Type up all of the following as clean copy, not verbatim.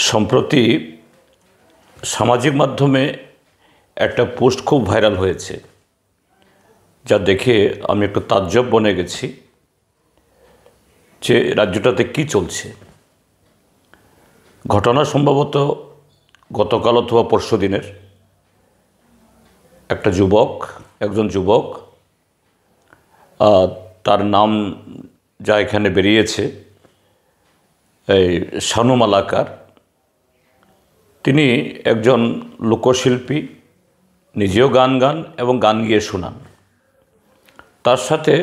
সম্প্রতি সামাজিক মাধ্যমে একটা পোস্ট খুব ভাইরাল হয়েছে, যা দেখে আমি একটু তাজ্জব বনে গেছি যে রাজ্যটাতে কি চলছে। ঘটনা সম্ভবত গতকাল অথবা পরশু দিনের। একজন যুবক, তার নাম যা এখানে বেরিয়েছে, এই শানু মালাকার। তিনি একজন লোকশিল্পী, নিজেও গান এবং গান গিয়ে শোনান। তার সাথে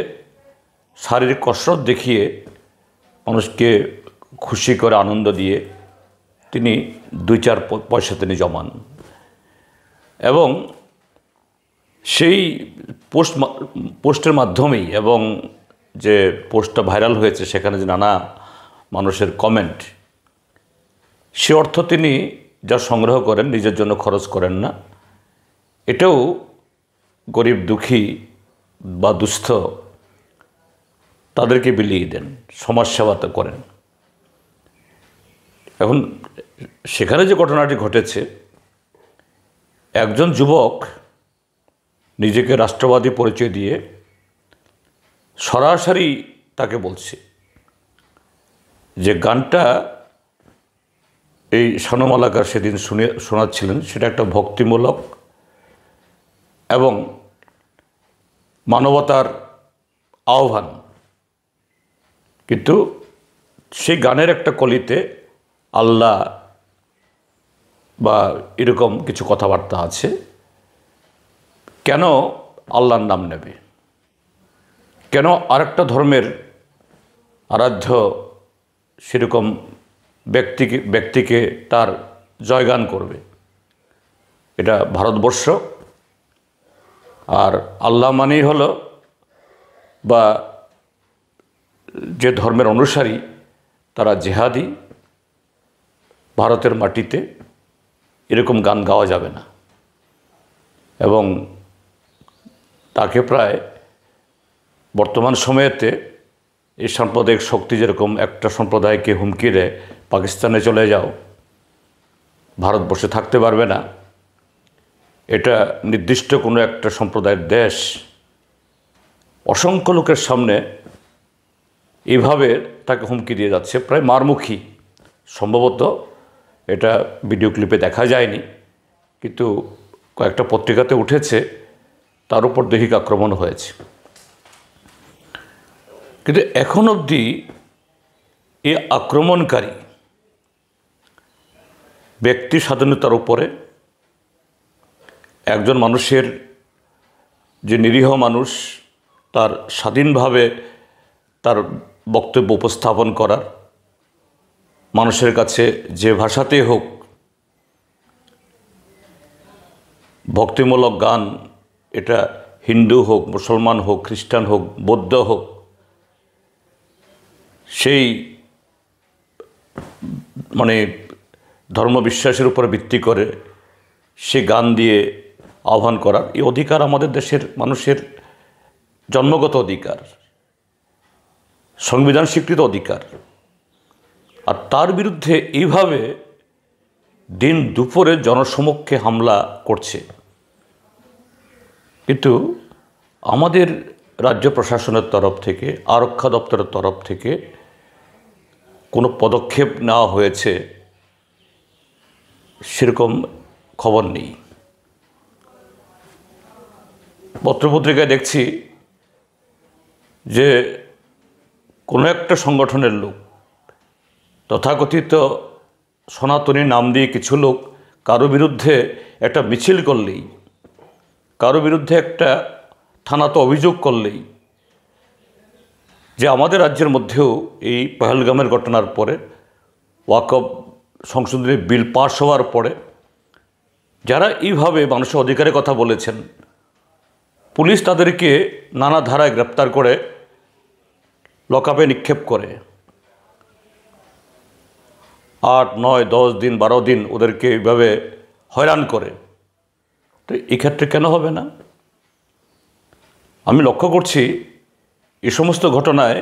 শারীরিক কসরত দেখিয়ে মানুষকে খুশি করে আনন্দ দিয়ে তিনি 2-4 পয়সা তিনি জমান। এবং সেই পোস্টের মাধ্যমেই এবং যে পোস্টটা ভাইরাল হয়েছে সেখানে যে নানা মানুষের কমেন্ট, সে অর্থ তিনি যা সংগ্রহ করেন নিজের জন্য খরচ করেন না, এটাও গরিব দুঃখী বা দুস্থ তাদেরকে বিলিয়ে দেন, সমাজসেবাতে করেন। এখন সেখানে যে ঘটনাটি ঘটেছে, একজন যুবক নিজেকে রাষ্ট্রবাদী পরিচয় দিয়ে সরাসরি তাকে বলছে যে গানটা এই শানু মালাকার সেদিন শোনাচ্ছিলেন সেটা একটা ভক্তিমূলক এবং মানবতার আহ্বান, কিন্তু সেই গানের একটা কলিতে আল্লাহ বা এরকম কিছু কথাবার্তা আছে। কেন আল্লাহর নাম নেবে? কেন আরেকটা ধর্মের আরাধ্য সেরকম ব্যক্তিকে তার জয়গান করবে? এটা ভারতবর্ষ, আর আল্লাহ মানেই হলো বা যে ধর্মের অনুসারী তারা জেহাদি। ভারতের মাটিতে এরকম গান গাওয়া যাবে না। এবং তাকে প্রায় বর্তমান সময়েতে এই সাম্প্রদায়িক শক্তি যেরকম একটা সম্প্রদায়কে হুমকি দেয়, পাকিস্তানে চলে যাও, ভারতবর্ষে থাকতে পারবে না, এটা নির্দিষ্ট কোনো একটা সম্প্রদায়ের দেশ, অসংখ্য লোকের সামনে এইভাবে তাকে হুমকি দিয়ে যাচ্ছে, প্রায় মারমুখী। সম্ভবত এটা ভিডিও ক্লিপে দেখা যায়নি, কিন্তু কয়েকটা পত্রিকাতে উঠেছে, তার উপর দৈহিক আক্রমণ হয়েছে। কিন্তু এখন অবধি এই আক্রমণকারী ব্যক্তি স্বাধীনতার উপরে, একজন মানুষের যে নিরীহ মানুষ তার স্বাধীনভাবে তার বক্তব্য উপস্থাপন করার, মানুষের কাছে যে ভাষাতেই হোক, ভক্তিমূলক গান, এটা হিন্দু হোক, মুসলমান হোক, খ্রিস্টান হোক, বৌদ্ধ হোক, সেই ধর্মবিশ্বাসের উপর ভিত্তি করে সে গান দিয়ে আহ্বান করার এই অধিকার আমাদের দেশের মানুষের জন্মগত অধিকার, সংবিধান স্বীকৃত অধিকার। আর তার বিরুদ্ধে এইভাবে দিন দুপুরে জনসমক্ষে হামলা করছে। কিন্তু আমাদের রাজ্য প্রশাসনের তরফ থেকে, আরক্ষা দপ্তরের তরফ থেকে কোনো পদক্ষেপ নেওয়া হয়েছে সেরকম খবর নেই। পত্রপত্রিকায় দেখছি যে কোনো একটা সংগঠনের লোক, তথাকথিত সনাতনী নাম দিয়ে কিছু লোক কারো বিরুদ্ধে একটা মিছিল করলেই, কারো বিরুদ্ধে একটা থানাতে অভিযোগ করলেই, যে আমাদের রাজ্যের মধ্যেও এই পহেলগামের ঘটনার পরে ওয়াকফ সংশোধনী বিল পাস হওয়ার পরে যারা এইভাবে মানুষের অধিকারের কথা বলেছেন, পুলিশ তাদেরকে নানা ধারায় গ্রেপ্তার করে লকআপে নিক্ষেপ করে, 8, 9, 10 দিন 12 দিন ওদেরকে এইভাবে হয়রান করে। তো এক্ষেত্রে কেন হবে না? আমি লক্ষ্য করছি এই সমস্ত ঘটনায়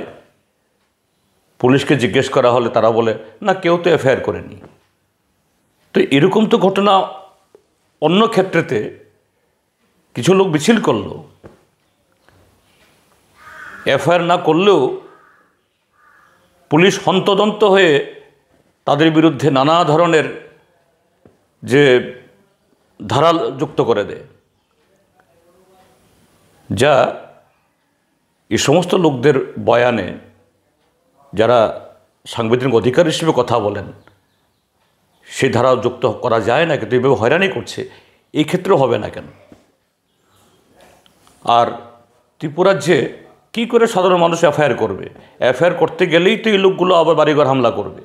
পুলিশকে জিজ্ঞেস করা হলে তারা বলে, না, কেউ তো এফআইআর করেনি। তো এরকম তো ঘটনা অন্য ক্ষেত্রেতে কিছু লোক মিছিল করলো, এফআইআর না করলেও পুলিশ হন্তদন্ত হয়ে তাদের বিরুদ্ধে নানা ধরনের যে ধারা যুক্ত করে দেয়, যা এই সমস্ত লোকদের বয়ানে যারা সাংবিধানিক অধিকার হিসেবে কথা বলেন সেই ধারা যুক্ত করা যায় না, কিন্তু এইভাবে হয়রানি করছে, এই ক্ষেত্রেও হবে না কেন? আর ত্রিপুরাজ্যে কী করে সাধারণ মানুষ এফআইআর করবে? এফআইআর করতে গেলেই তো এই লোকগুলো আবার বাড়িঘর হামলা করবে।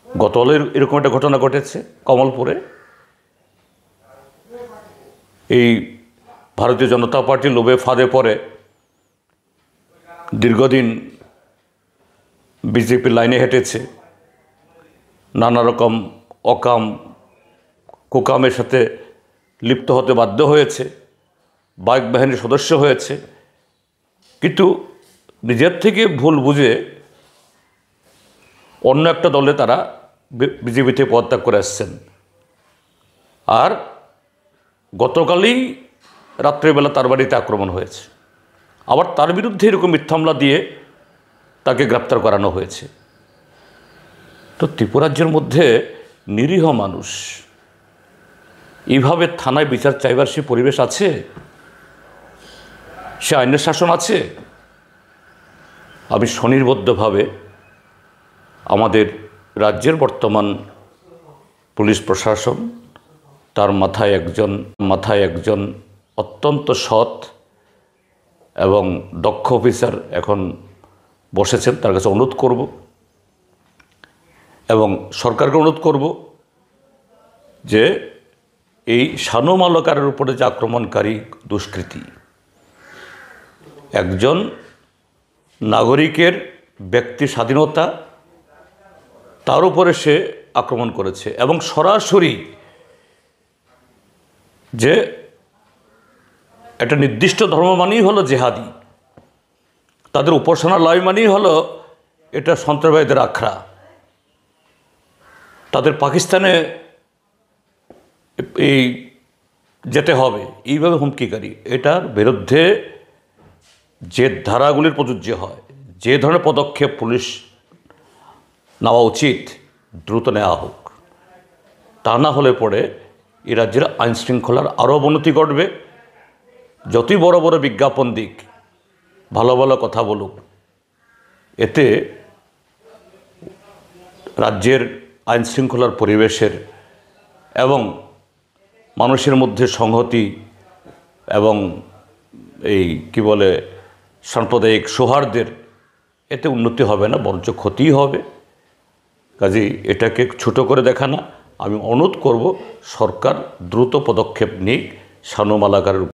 গতকালের এরকম একটা ঘটনা ঘটেছে কমলপুরে। এই ভারতীয় জনতা পার্টির লোভে ফাঁদে পড়ে দীর্ঘদিন বিজেপির লাইনে হেঁটেছে, নানা রকম অকাম কুকামের সাথে লিপ্ত হতে বাধ্য হয়েছে, বাইক বাহিনীর সদস্য হয়েছে, কিন্তু নিজের থেকে ভুল বুঝে অন্য একটা দলে তারা বিজেপি থেকে পদত্যাগ করে আসছেন। আর গতকালই রাত্রেবেলা তার বাড়িতে আক্রমণ হয়েছে, আবার তার বিরুদ্ধে এরকম মিথ্যা মামলা দিয়ে তাকে গ্রেপ্তার করানো হয়েছে। তো ত্রিপুরাজ্যের মধ্যে নিরীহ মানুষ এইভাবে থানায় বিচার চাইবার সে পরিবেশ আছে? সে আইনের শাসন আছে? আমি স্বনির্বদ্ধভাবে আমাদের রাজ্যের বর্তমান পুলিশ প্রশাসন, তার মাথায় একজন অত্যন্ত সৎ এবং দক্ষ অফিসার এখন বসেছেন, তার কাছে অনুরোধ করব এবং সরকারকে অনুরোধ করব যে এই শানু মালাকারের উপরে যে আক্রমণকারী দুষ্কৃতী, একজন নাগরিকের ব্যক্তি স্বাধীনতা, তার উপরে সে আক্রমণ করেছে এবং সরাসরি যে একটা নির্দিষ্ট ধর্ম মানেই হলো জেহাদি, তাদের উপাসনালয় মানেই হলো এটা সন্ত্রাসবাদীদের আখড়া, তাদের পাকিস্তানে এই যেতে হবে, এইভাবে হুমকিকারী। এটার বিরুদ্ধে যে ধারাগুলির প্রযোজ্য হয়, যে ধরনের পদক্ষেপ পুলিশ নেওয়া উচিত দ্রুত নেওয়া হোক। তা না হলে পরে এই রাজ্যের আইনশৃঙ্খলার আরও অবনতি ঘটবে। যতই বড় বড় বিজ্ঞাপন দিক, ভালো ভালো কথা বলুক, এতে রাজ্যের আইনশৃঙ্খলার পরিবেশের এবং মানুষের মধ্যে সংহতি এবং এই কি বলে সাম্প্রদায়িক সৌহার্দ্যের এতে উন্নতি হবে না, বরঞ্চ ক্ষতিই হবে। কাজেই এটাকে ছোট করে দেখা না, আমি অনুরোধ করব সরকার দ্রুত পদক্ষেপ নিক শানু মালাকারের